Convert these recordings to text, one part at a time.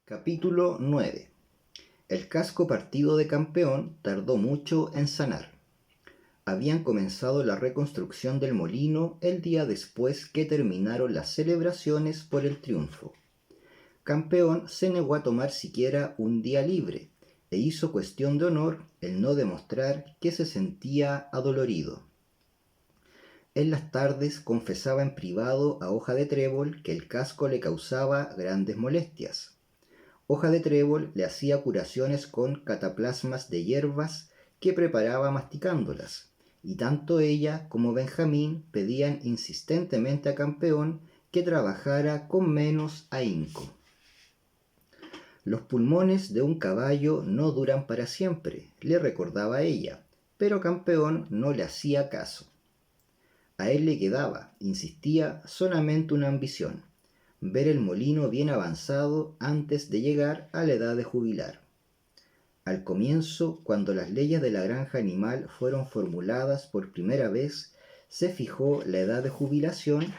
Capítulo 9. El casco partido de Campeón tardó mucho en sanar. Habían comenzado la reconstrucción del molino el día después que terminaron las celebraciones por el triunfo. Campeón se negó a tomar siquiera un día libre e hizo cuestión de honor el no demostrar que se sentía adolorido. En las tardes confesaba en privado a Hoja de Trébol que el casco le causaba grandes molestias. Hoja de Trébol le hacía curaciones con cataplasmas de hierbas que preparaba masticándolas, y tanto ella como Benjamín pedían insistentemente a Campeón que trabajara con menos ahínco. Los pulmones de un caballo no duran para siempre, le recordaba ella, pero Campeón no le hacía caso. A él le quedaba, insistía, solamente una ambición: ver el molino bien avanzado antes de llegar a la edad de jubilar. Al comienzo, cuando las leyes de la granja animal fueron formuladas por primera vez, se fijó la edad de jubilación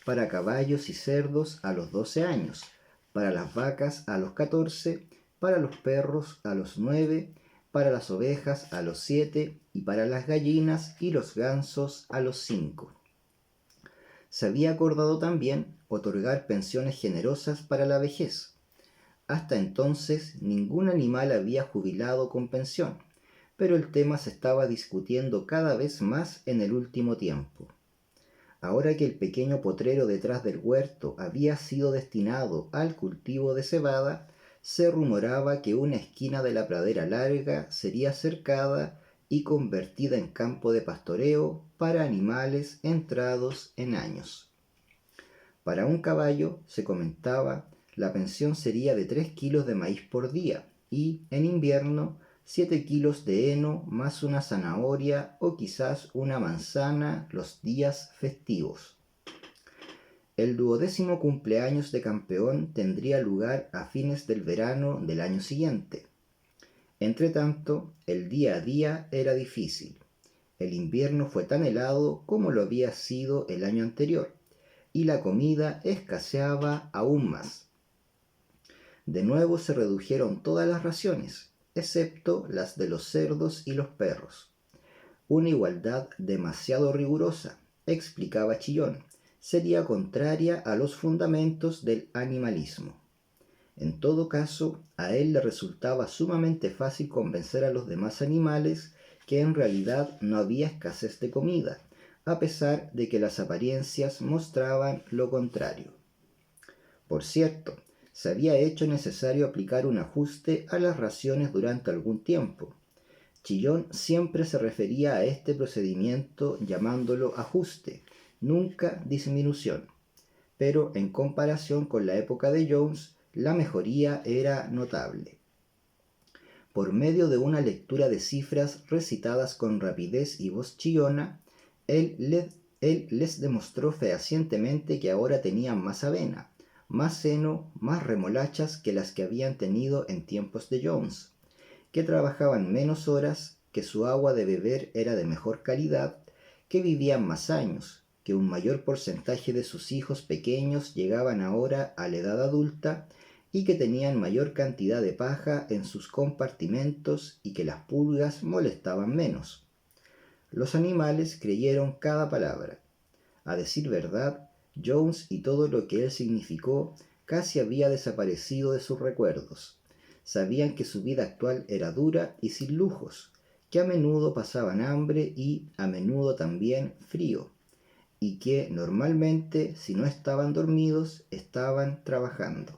para caballos y cerdos a los 12 años, para las vacas a los 14, para los perros a los 9, para las ovejas a los 7 y para las gallinas y los gansos a los 5. Se había acordado también otorgar pensiones generosas para la vejez. Hasta entonces ningún animal había jubilado con pensión, pero el tema se estaba discutiendo cada vez más en el último tiempo. Ahora que el pequeño potrero detrás del huerto había sido destinado al cultivo de cebada, se rumoraba que una esquina de la pradera larga sería cercada y convertida en campo de pastoreo para animales entrados en años. Para un caballo, se comentaba, la pensión sería de 3 kilos de maíz por día y, en invierno, 7 kilos de heno más una zanahoria o quizás una manzana los días festivos. El 12º cumpleaños de Campeón tendría lugar a fines del verano del año siguiente. Entretanto, el día a día era difícil. El invierno fue tan helado como lo había sido el año anterior, y la comida escaseaba aún más. De nuevo se redujeron todas las raciones, excepto las de los cerdos y los perros. Una igualdad demasiado rigurosa, explicaba Chillón, sería contraria a los fundamentos del animalismo. En todo caso, a él le resultaba sumamente fácil convencer a los demás animales que en realidad no había escasez de comida, a pesar de que las apariencias mostraban lo contrario. Por cierto, se había hecho necesario aplicar un ajuste a las raciones durante algún tiempo. Chillón siempre se refería a este procedimiento llamándolo ajuste, nunca disminución, pero en comparación con la época de Jones, la mejoría era notable. Por medio de una lectura de cifras recitadas con rapidez y voz chillona, él les demostró fehacientemente que ahora tenían más avena, más heno, más remolachas que las que habían tenido en tiempos de Jones, que trabajaban menos horas, que su agua de beber era de mejor calidad, que vivían más años, que un mayor porcentaje de sus hijos pequeños llegaban ahora a la edad adulta y que tenían mayor cantidad de paja en sus compartimentos y que las pulgas molestaban menos. Los animales creyeron cada palabra. A decir verdad, Jones y todo lo que él significó casi había desaparecido de sus recuerdos. Sabían que su vida actual era dura y sin lujos, que a menudo pasaban hambre y a menudo también frío, y que normalmente, si no estaban dormidos, estaban trabajando.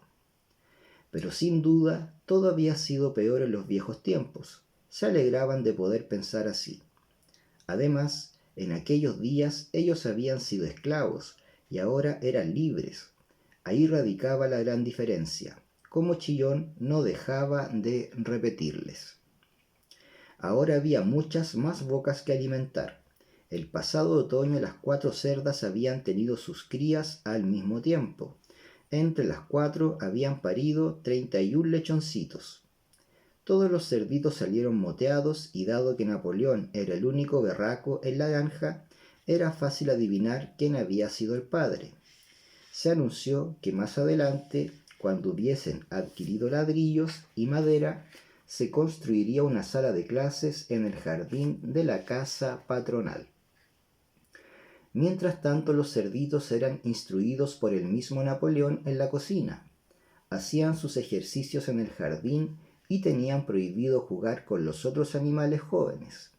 Pero sin duda, todo había sido peor en los viejos tiempos. Se alegraban de poder pensar así. Además, en aquellos días ellos habían sido esclavos y ahora eran libres. Ahí radicaba la gran diferencia, como Chillón no dejaba de repetirles. Ahora había muchas más bocas que alimentar. El pasado otoño las 4 cerdas habían tenido sus crías al mismo tiempo. Entre las 4 habían parido 31 lechoncitos. Todos los cerditos salieron moteados y dado que Napoleón era el único berraco en la granja, era fácil adivinar quién había sido el padre. Se anunció que más adelante, cuando hubiesen adquirido ladrillos y madera, se construiría una sala de clases en el jardín de la casa patronal. Mientras tanto, los cerditos eran instruidos por el mismo Napoleón en la cocina. Hacían sus ejercicios en el jardín y tenían prohibido jugar con los otros animales jóvenes.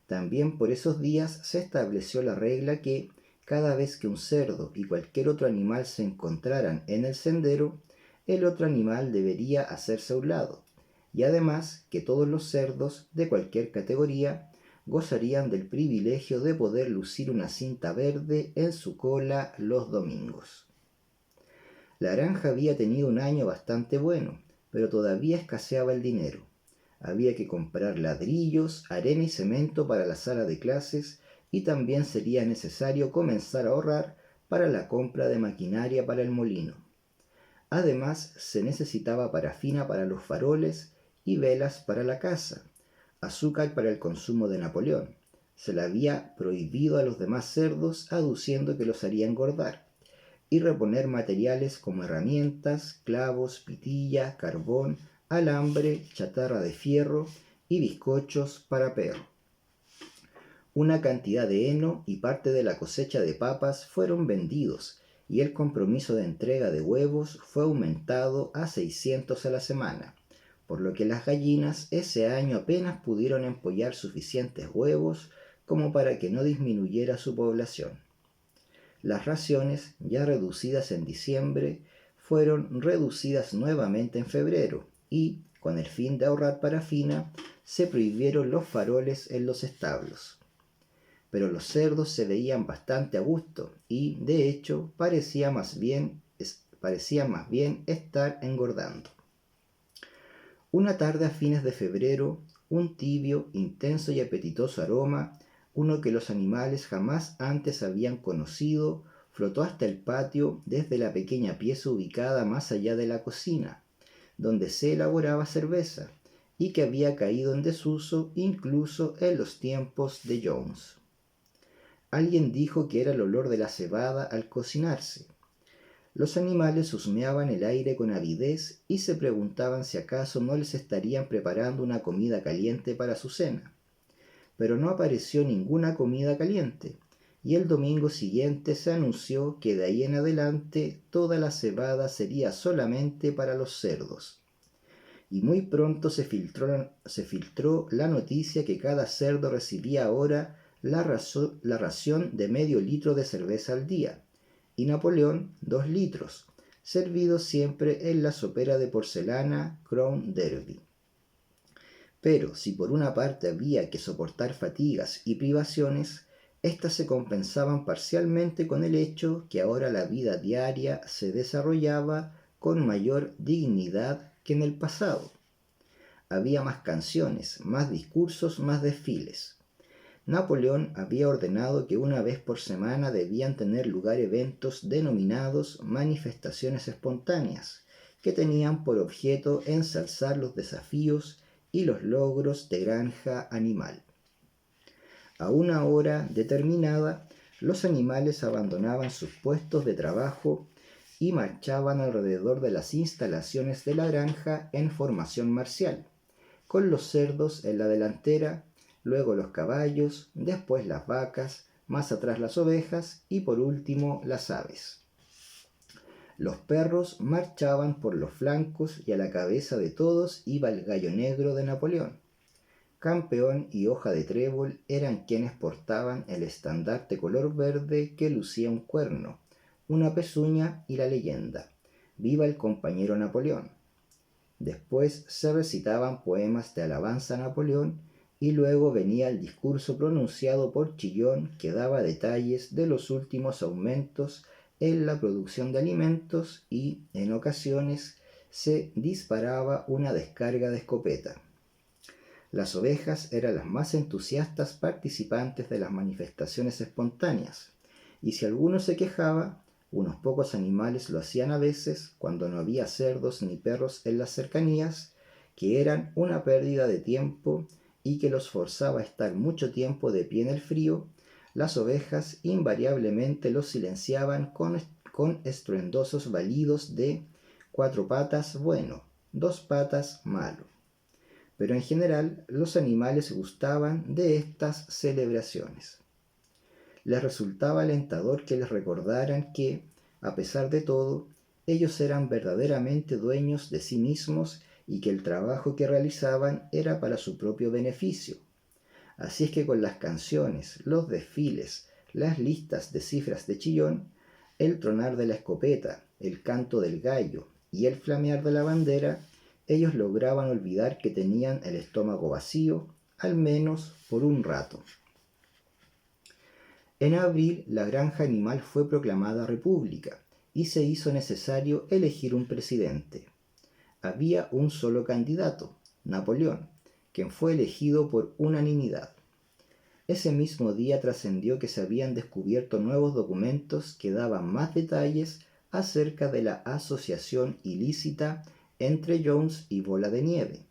También por esos días se estableció la regla que, cada vez que un cerdo y cualquier otro animal se encontraran en el sendero, el otro animal debería hacerse a un lado, y además que todos los cerdos, de cualquier categoría, gozarían del privilegio de poder lucir una cinta verde en su cola los domingos. La granja había tenido un año bastante bueno, pero todavía escaseaba el dinero. Había que comprar ladrillos, arena y cemento para la sala de clases y también sería necesario comenzar a ahorrar para la compra de maquinaria para el molino. Además, se necesitaba parafina para los faroles y velas para la casa, azúcar para el consumo de Napoleón. Se le había prohibido a los demás cerdos aduciendo que los haría engordar, y reponer materiales como herramientas, clavos, pitilla, carbón, alambre, chatarra de fierro y bizcochos para perro. Una cantidad de heno y parte de la cosecha de papas fueron vendidos y el compromiso de entrega de huevos fue aumentado a 600 a la semana, por lo que las gallinas ese año apenas pudieron empollar suficientes huevos como para que no disminuyera su población. Las raciones, ya reducidas en diciembre, fueron reducidas nuevamente en febrero y, con el fin de ahorrar parafina, se prohibieron los faroles en los establos. Pero los cerdos se veían bastante a gusto y, de hecho, parecía más bien estar engordando. Una tarde a fines de febrero, un tibio, intenso y apetitoso aroma, uno que los animales jamás antes habían conocido, flotó hasta el patio desde la pequeña pieza ubicada más allá de la cocina, donde se elaboraba cerveza, y que había caído en desuso incluso en los tiempos de Jones. Alguien dijo que era el olor de la cebada al cocinarse. Los animales husmeaban el aire con avidez y se preguntaban si acaso no les estarían preparando una comida caliente para su cena. Pero no apareció ninguna comida caliente, y el domingo siguiente se anunció que de ahí en adelante toda la cebada sería solamente para los cerdos. Y muy pronto se filtró la noticia que cada cerdo recibía ahora la ración de medio litro de cerveza al día, y Napoleón 2 litros, servidos siempre en la sopera de porcelana Crown Derby. Pero si por una parte había que soportar fatigas y privaciones, éstas se compensaban parcialmente con el hecho que ahora la vida diaria se desarrollaba con mayor dignidad que en el pasado. Había más canciones, más discursos, más desfiles. Napoleón había ordenado que una vez por semana debían tener lugar eventos denominados manifestaciones espontáneas, que tenían por objeto ensalzar los desafíos y los logros de granja animal. A una hora determinada, los animales abandonaban sus puestos de trabajo y marchaban alrededor de las instalaciones de la granja en formación marcial, con los cerdos en la delantera, luego los caballos, después las vacas, más atrás las ovejas y por último las aves. Los perros marchaban por los flancos y a la cabeza de todos iba el gallo negro de Napoleón. Campeón y Hoja de Trébol eran quienes portaban el estandarte color verde que lucía un cuerno, una pezuña y la leyenda: «Viva el compañero Napoleón». Después se recitaban poemas de alabanza a Napoleón y luego venía el discurso pronunciado por Chillón que daba detalles de los últimos aumentos en la producción de alimentos y, en ocasiones, se disparaba una descarga de escopeta. Las ovejas eran las más entusiastas participantes de las manifestaciones espontáneas, y si alguno se quejaba, unos pocos animales lo hacían a veces, cuando no había cerdos ni perros en las cercanías, que eran una pérdida de tiempo y que los forzaba a estar mucho tiempo de pie en el frío. Las ovejas invariablemente los silenciaban con estruendosos balidos de 4 patas bueno, 2 patas malo. Pero en general los animales gustaban de estas celebraciones. Les resultaba alentador que les recordaran que, a pesar de todo, ellos eran verdaderamente dueños de sí mismos y que el trabajo que realizaban era para su propio beneficio. Así es que con las canciones, los desfiles, las listas de cifras de chillón, el tronar de la escopeta, el canto del gallo y el flamear de la bandera, ellos lograban olvidar que tenían el estómago vacío, al menos por un rato. En abril, la granja animal fue proclamada república y se hizo necesario elegir un presidente. Había un solo candidato, Napoleón, quien fue elegido por unanimidad. Ese mismo día trascendió que se habían descubierto nuevos documentos que daban más detalles acerca de la asociación ilícita entre Jones y Bola de Nieve.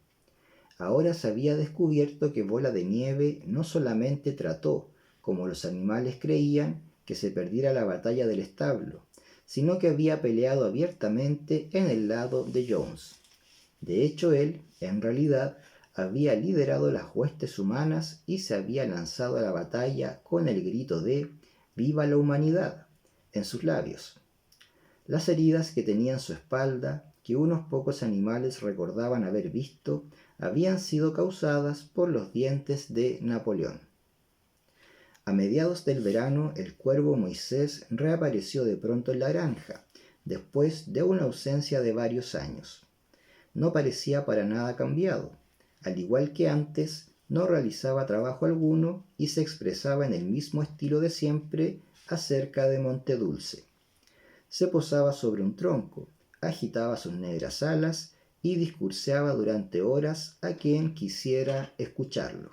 Ahora se había descubierto que Bola de Nieve no solamente trató, como los animales creían, que se perdiera la batalla del establo, sino que había peleado abiertamente en el lado de Jones. De hecho, él, en realidad, había liderado las huestes humanas y se había lanzado a la batalla con el grito de «¡Viva la humanidad!» en sus labios. Las heridas que tenía en su espalda, que unos pocos animales recordaban haber visto, habían sido causadas por los dientes de Napoleón. A mediados del verano, el cuervo Moisés reapareció de pronto en la granja, después de una ausencia de varios años. No parecía para nada cambiado. Al igual que antes, no realizaba trabajo alguno y se expresaba en el mismo estilo de siempre acerca de Montedulce. Se posaba sobre un tronco, agitaba sus negras alas y discurseaba durante horas a quien quisiera escucharlo.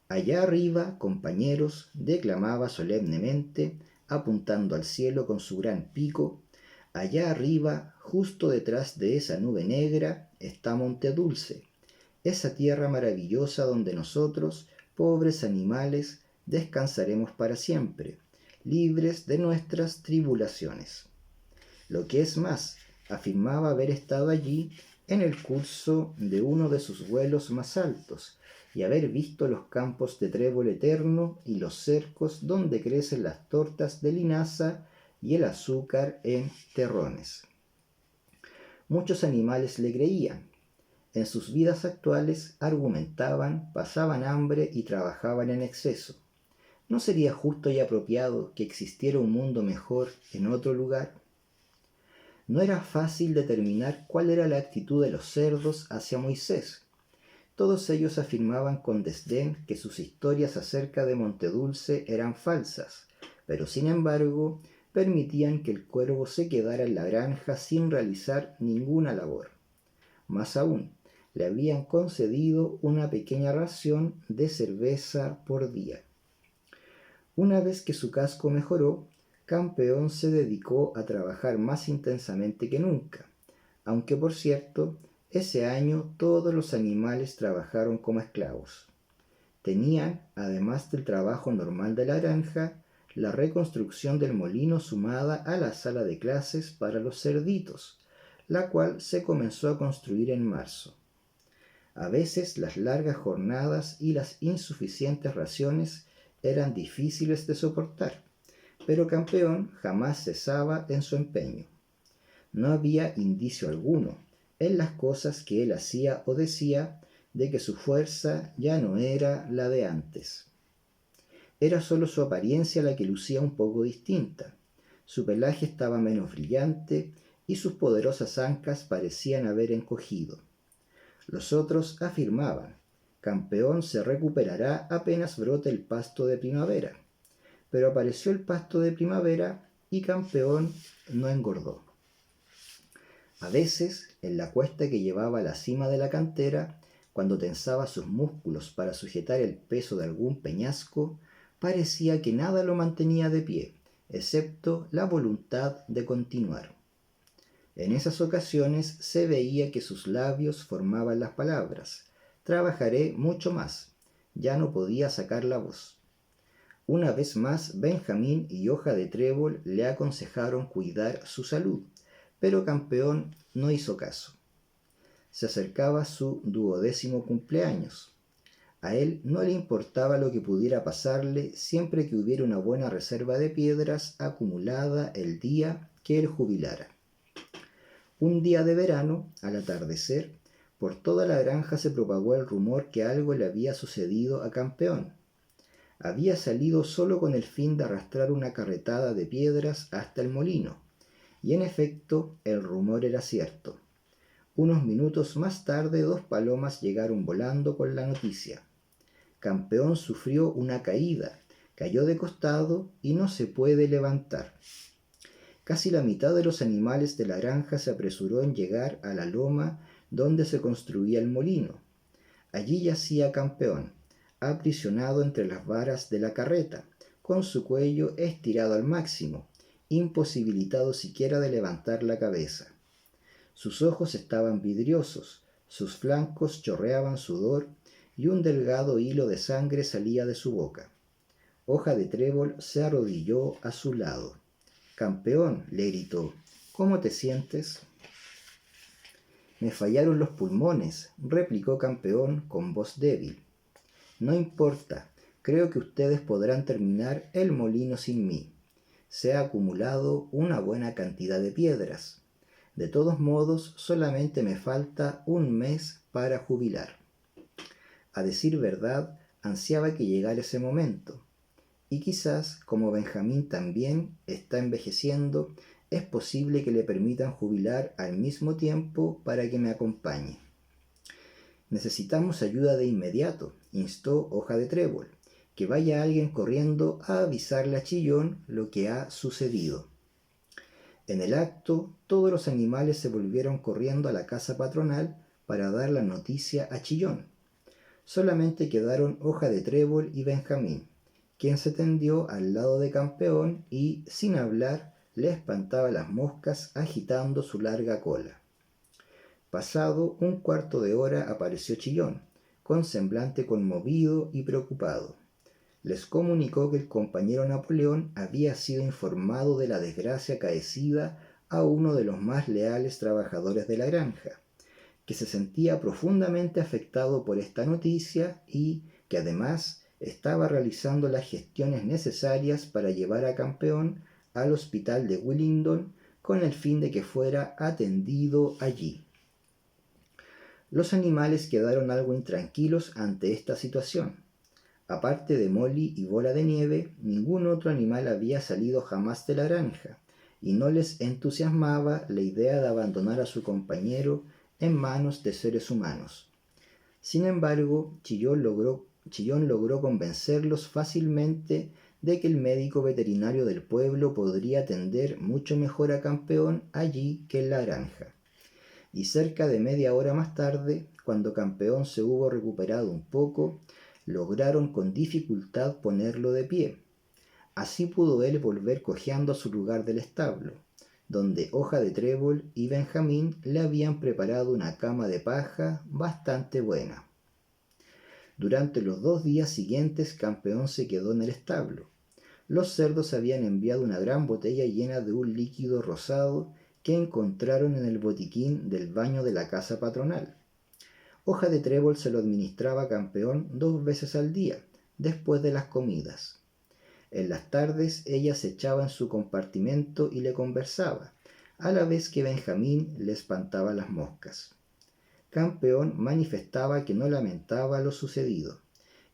Allá arriba, compañeros, declamaba solemnemente, apuntando al cielo con su gran pico. Allá arriba, justo detrás de esa nube negra, está Montedulce, esa tierra maravillosa donde nosotros, pobres animales, descansaremos para siempre, libres de nuestras tribulaciones. Lo que es más, afirmaba haber estado allí en el curso de uno de sus vuelos más altos y haber visto los campos de trébol eterno y los cercos donde crecen las tortas de linaza y el azúcar en terrones. Muchos animales le creían. En sus vidas actuales argumentaban, pasaban hambre y trabajaban en exceso. ¿No sería justo y apropiado que existiera un mundo mejor en otro lugar? No era fácil determinar cuál era la actitud de los cerdos hacia Moisés. Todos ellos afirmaban con desdén que sus historias acerca de Montedulce eran falsas, pero sin embargo permitían que el cuervo se quedara en la granja sin realizar ninguna labor. Más aún, le habían concedido una pequeña ración de cerveza por día. Una vez que su casco mejoró, Campeón se dedicó a trabajar más intensamente que nunca, aunque por cierto, ese año todos los animales trabajaron como esclavos. Tenían, además del trabajo normal de la granja, la reconstrucción del molino sumada a la sala de clases para los cerditos, la cual se comenzó a construir en marzo. A veces las largas jornadas y las insuficientes raciones eran difíciles de soportar, pero Campeón jamás cesaba en su empeño. No había indicio alguno en las cosas que él hacía o decía de que su fuerza ya no era la de antes. Era solo su apariencia la que lucía un poco distinta. Su pelaje estaba menos brillante y sus poderosas ancas parecían haber encogido. Los otros afirmaban, Campeón se recuperará apenas brote el pasto de primavera. Pero apareció el pasto de primavera y Campeón no engordó. A veces, en la cuesta que llevaba a la cima de la cantera, cuando tensaba sus músculos para sujetar el peso de algún peñasco, parecía que nada lo mantenía de pie, excepto la voluntad de continuar. En esas ocasiones se veía que sus labios formaban las palabras, trabajaré mucho más. Ya no podía sacar la voz. Una vez más, Benjamín y Hoja de Trébol le aconsejaron cuidar su salud, pero Campeón no hizo caso. Se acercaba su 12º cumpleaños. A él no le importaba lo que pudiera pasarle siempre que hubiera una buena reserva de piedras acumulada el día que él jubilara. Un día de verano, al atardecer, por toda la granja se propagó el rumor que algo le había sucedido a Campeón. Había salido solo con el fin de arrastrar una carretada de piedras hasta el molino, y en efecto el rumor era cierto. Unos minutos más tarde 2 palomas llegaron volando con la noticia. Campeón sufrió una caída, cayó de costado y no se puede levantar. Casi la mitad de los animales de la granja se apresuró en llegar a la loma donde se construía el molino. Allí yacía Campeón, aprisionado entre las varas de la carreta, con su cuello estirado al máximo, imposibilitado siquiera de levantar la cabeza. Sus ojos estaban vidriosos, sus flancos chorreaban sudor y un delgado hilo de sangre salía de su boca. Hoja de Trébol se arrodilló a su lado. «Campeón», le gritó, «¿cómo te sientes?» «Me fallaron los pulmones», replicó Campeón con voz débil. «No importa, creo que ustedes podrán terminar el molino sin mí. Se ha acumulado una buena cantidad de piedras. De todos modos, solamente me falta un mes para jubilar». A decir verdad, ansiaba que llegara ese momento. Y quizás, como Benjamín también está envejeciendo, es posible que le permitan jubilar al mismo tiempo para que me acompañe. «Necesitamos ayuda de inmediato», instó Hoja de Trébol. «Que vaya alguien corriendo a avisarle a Chillón lo que ha sucedido». En el acto, todos los animales se volvieron corriendo a la casa patronal para dar la noticia a Chillón. Solamente quedaron Hoja de Trébol y Benjamín, quien se tendió al lado de Campeón y, sin hablar, le espantaba las moscas agitando su larga cola. Pasado un cuarto de hora apareció Chillón, con semblante conmovido y preocupado. Les comunicó que el compañero Napoleón había sido informado de la desgracia acaecida a uno de los más leales trabajadores de la granja, que se sentía profundamente afectado por esta noticia y que además estaba realizando las gestiones necesarias para llevar a Campeón al hospital de Willingdon con el fin de que fuera atendido allí. Los animales quedaron algo intranquilos ante esta situación. Aparte de Molly y Bola de Nieve, ningún otro animal había salido jamás de la granja, y no les entusiasmaba la idea de abandonar a su compañero en manos de seres humanos. Sin embargo, Chillón logró convencerlos fácilmente de que el médico veterinario del pueblo podría atender mucho mejor a Campeón allí que en la granja. Y cerca de media hora más tarde, cuando Campeón se hubo recuperado un poco, lograron con dificultad ponerlo de pie. Así pudo él volver cojeando a su lugar del establo, donde Hoja de Trébol y Benjamín le habían preparado una cama de paja bastante buena. Durante los 2 días siguientes Campeón se quedó en el establo. Los cerdos habían enviado una gran botella llena de un líquido rosado que encontraron en el botiquín del baño de la casa patronal. Hoja de Trébol se lo administraba a Campeón 2 veces al día, después de las comidas. En las tardes ella se echaba en su compartimento y le conversaba, a la vez que Benjamín le espantaba las moscas. Campeón manifestaba que no lamentaba lo sucedido,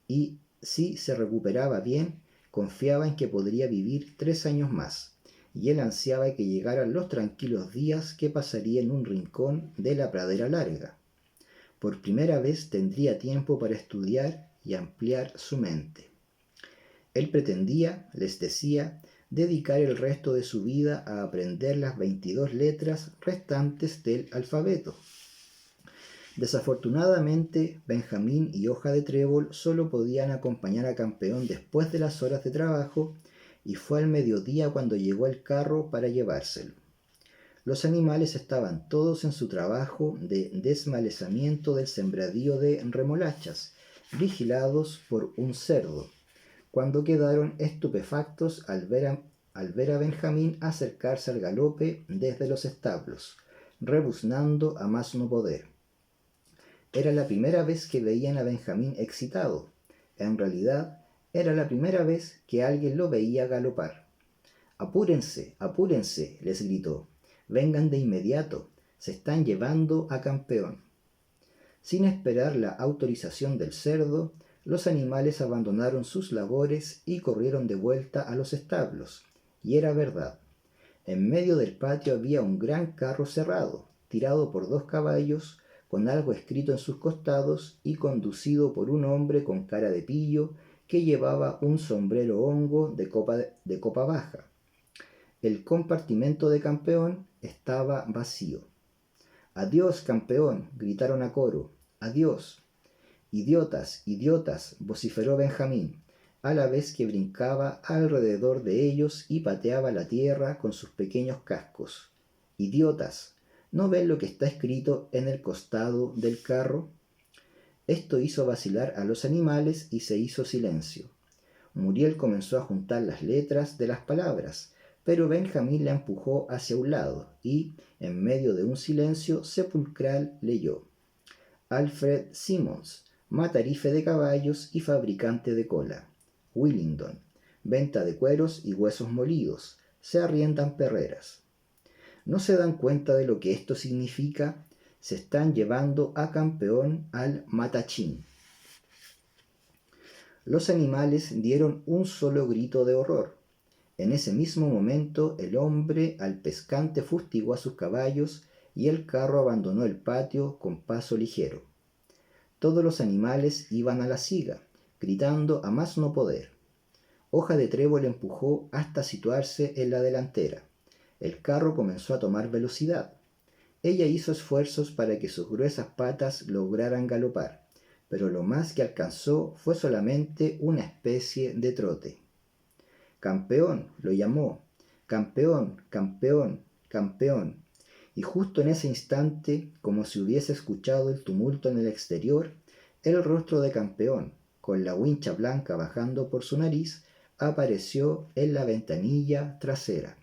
y si se recuperaba bien, confiaba en que podría vivir 3 años más, y él ansiaba que llegaran los tranquilos días que pasaría en un rincón de la pradera larga. Por primera vez tendría tiempo para estudiar y ampliar su mente. Él pretendía, les decía, dedicar el resto de su vida a aprender las 22 letras restantes del alfabeto. Desafortunadamente, Benjamín y Hoja de Trébol solo podían acompañar a Campeón después de las horas de trabajo, y fue al mediodía cuando llegó el carro para llevárselo. Los animales estaban todos en su trabajo de desmalezamiento del sembradío de remolachas, vigilados por un cerdo, cuando quedaron estupefactos al ver al ver a Benjamín acercarse al galope desde los establos, rebuznando a más no poder. Era la primera vez que veían a Benjamín excitado. En realidad, era la primera vez que alguien lo veía galopar. «Apúrense, apúrense», les gritó. «Vengan de inmediato. Se están llevando a Campeón». Sin esperar la autorización del cerdo, los animales abandonaron sus labores y corrieron de vuelta a los establos. Y era verdad. En medio del patio había un gran carro cerrado, tirado por 2 caballos, con algo escrito en sus costados y conducido por un hombre con cara de pillo que llevaba un sombrero hongo de copa baja. El compartimento de Campeón estaba vacío. «Adiós, Campeón», gritaron a coro. «Adiós». «Idiotas, idiotas», vociferó Benjamín, a la vez que brincaba alrededor de ellos y pateaba la tierra con sus pequeños cascos. «Idiotas, ¿no ven lo que está escrito en el costado del carro?». Esto hizo vacilar a los animales y se hizo silencio. Muriel comenzó a juntar las letras de las palabras, pero Benjamín la empujó hacia un lado y, en medio de un silencio sepulcral, leyó: «Alfred Simmons, matarife de caballos y fabricante de cola. Willingdon, venta de cueros y huesos molidos. Se arriendan perreras». ¿No se dan cuenta de lo que esto significa? Se están llevando a Campeón al matachín. Los animales dieron un solo grito de horror. En ese mismo momento el hombre alpescante fustigó a sus caballos y el carro abandonó el patio con paso ligero. Todos los animales iban a la siga, gritando a más no poder. Hoja de Trébol empujó hasta situarse en la delantera. El carro comenzó a tomar velocidad. Ella hizo esfuerzos para que sus gruesas patas lograran galopar, pero lo más que alcanzó fue solamente una especie de trote. «Campeón», lo llamó. «Campeón, Campeón, Campeón». Y justo en ese instante, como si hubiese escuchado el tumulto en el exterior, el rostro de Campeón, con la wincha blanca bajando por su nariz, apareció en la ventanilla trasera.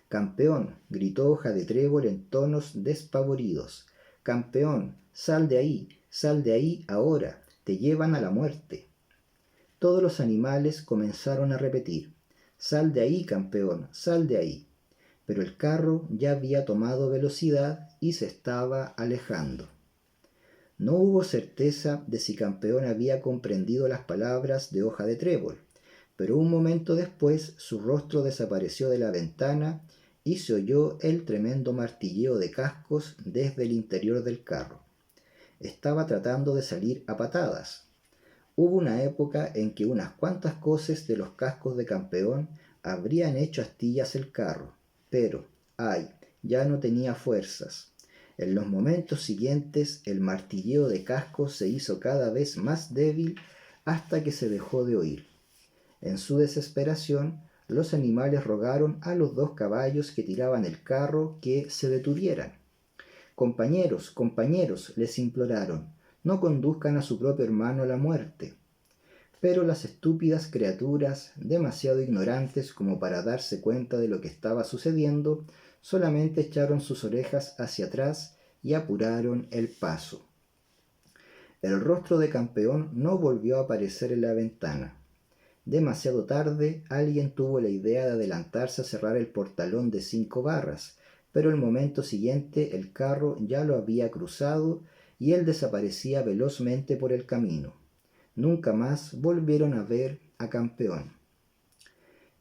«Campeón», gritó Hoja de Trébol en tonos despavoridos. «Campeón, sal de ahí ahora, te llevan a la muerte». Todos los animales comenzaron a repetir: «Sal de ahí, Campeón, sal de ahí». Pero el carro ya había tomado velocidad y se estaba alejando. No hubo certeza de si Campeón había comprendido las palabras de Hoja de Trébol, pero un momento después su rostro desapareció de la ventana y se oyó el tremendo martilleo de cascos desde el interior del carro. Estaba tratando de salir a patadas. Hubo una época en que unas cuantas coces de los cascos de Campeón habrían hecho astillas el carro, pero, ¡ay!, ya no tenía fuerzas. En los momentos siguientes el martilleo de cascos se hizo cada vez más débil hasta que se dejó de oír. En su desesperación, los animales rogaron a los 2 caballos que tiraban el carro que se detuvieran. «Compañeros, compañeros», les imploraron, «no conduzcan a su propio hermano a la muerte». Pero las estúpidas criaturas, demasiado ignorantes como para darse cuenta de lo que estaba sucediendo, solamente echaron sus orejas hacia atrás y apuraron el paso. El rostro de Campeón no volvió a aparecer en la ventana. Demasiado tarde, alguien tuvo la idea de adelantarse a cerrar el portalón de 5 barras, pero el momento siguiente el carro ya lo había cruzado y él desaparecía velozmente por el camino. Nunca más volvieron a ver a Campeón.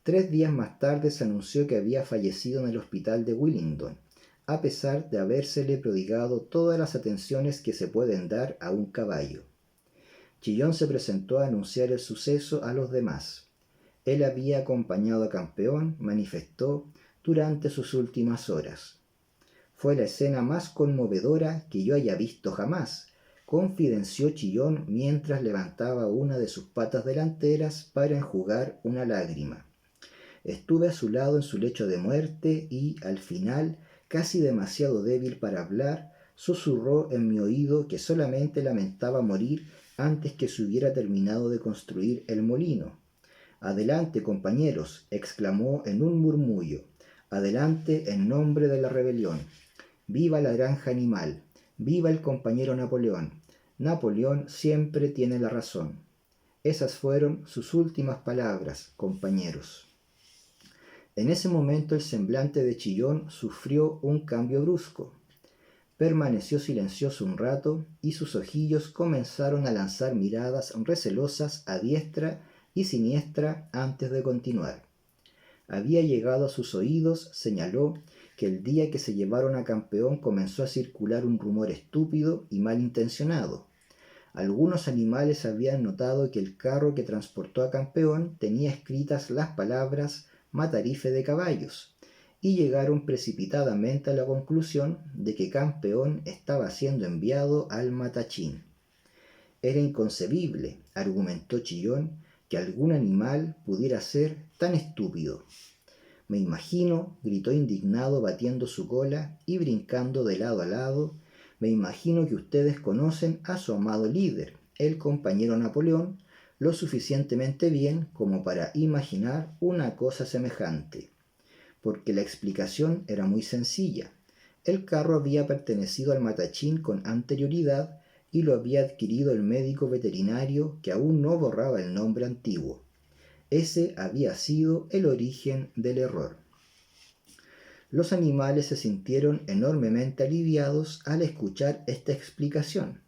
3 días más tarde se anunció que había fallecido en el hospital de Willingdon, a pesar de habérsele prodigado todas las atenciones que se pueden dar a un caballo. Chillón se presentó a anunciar el suceso a los demás. Él había acompañado a Campeón, manifestó, durante sus últimas horas. «Fue la escena más conmovedora que yo haya visto jamás», confidenció Chillón mientras levantaba una de sus patas delanteras para enjugar una lágrima. «Estuve a su lado en su lecho de muerte y, al final, casi demasiado débil para hablar, susurró en mi oído que solamente lamentaba morir antes que se hubiera terminado de construir el molino. «Adelante, compañeros», exclamó en un murmullo. «Adelante en nombre de la rebelión. Viva la granja animal. Viva el compañero Napoleón. Napoleón siempre tiene la razón». Esas fueron sus últimas palabras, compañeros. En ese momento el semblante de Chillón sufrió un cambio brusco. Permaneció silencioso un rato y sus ojillos comenzaron a lanzar miradas recelosas a diestra y siniestra antes de continuar. Había llegado a sus oídos, señaló, que el día que se llevaron a Campeón comenzó a circular un rumor estúpido y malintencionado. Algunos animales habían notado que el carro que transportó a Campeón tenía escritas las palabras «Matarife de caballos», y llegaron precipitadamente a la conclusión de que Campeón estaba siendo enviado al Matachín. «Era inconcebible», argumentó Chillón, «que algún animal pudiera ser tan estúpido». «Me imagino», gritó indignado batiendo su cola y brincando de lado a lado, «me imagino que ustedes conocen a su amado líder, el compañero Napoleón, lo suficientemente bien como para imaginar una cosa semejante». Porque la explicación era muy sencilla. El carro había pertenecido al Matachín con anterioridad y lo había adquirido el médico veterinario que aún no borraba el nombre antiguo. Ese había sido el origen del error. Los animales se sintieron enormemente aliviados al escuchar esta explicación,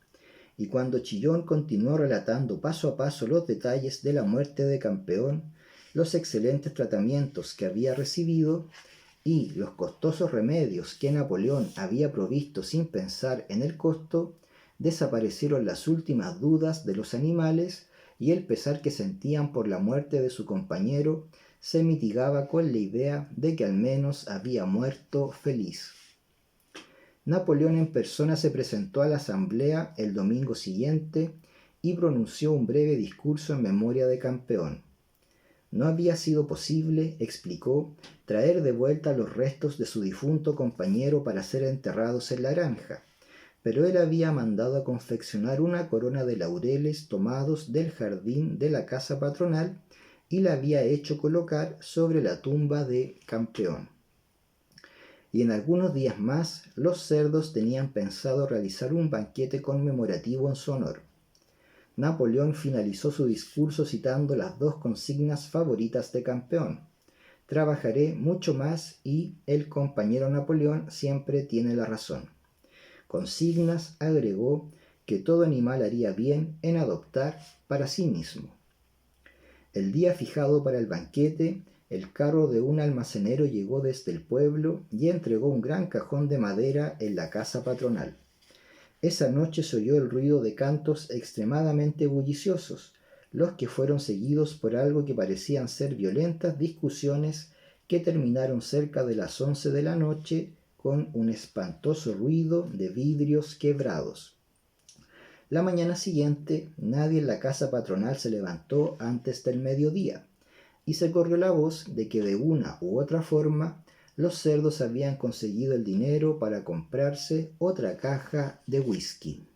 y cuando Chillón continuó relatando paso a paso los detalles de la muerte de Campeón, los excelentes tratamientos que había recibido y los costosos remedios que Napoleón había provisto sin pensar en el costo, desaparecieron las últimas dudas de los animales y el pesar que sentían por la muerte de su compañero se mitigaba con la idea de que al menos había muerto feliz. Napoleón en persona se presentó a la asamblea el domingo siguiente y pronunció un breve discurso en memoria de Campeón. No había sido posible, explicó, traer de vuelta los restos de su difunto compañero para ser enterrados en la granja, pero él había mandado a confeccionar una corona de laureles tomados del jardín de la casa patronal y la había hecho colocar sobre la tumba de Campeón. Y en algunos días más los cerdos tenían pensado realizar un banquete conmemorativo en su honor. Napoleón finalizó su discurso citando las dos consignas favoritas de Campeón: «Trabajaré mucho más» y «El compañero Napoleón siempre tiene la razón». Consignas, agregó, que todo animal haría bien en adoptar para sí mismo. El día fijado para el banquete, el carro de un almacenero llegó desde el pueblo y entregó un gran cajón de madera en la casa patronal. Esa noche se oyó el ruido de cantos extremadamente bulliciosos, los que fueron seguidos por algo que parecían ser violentas discusiones que terminaron cerca de las 11 de la noche con un espantoso ruido de vidrios quebrados. La mañana siguiente, nadie en la casa patronal se levantó antes del mediodía, y se corrió la voz de que de una u otra forma los cerdos habían conseguido el dinero para comprarse otra caja de whisky.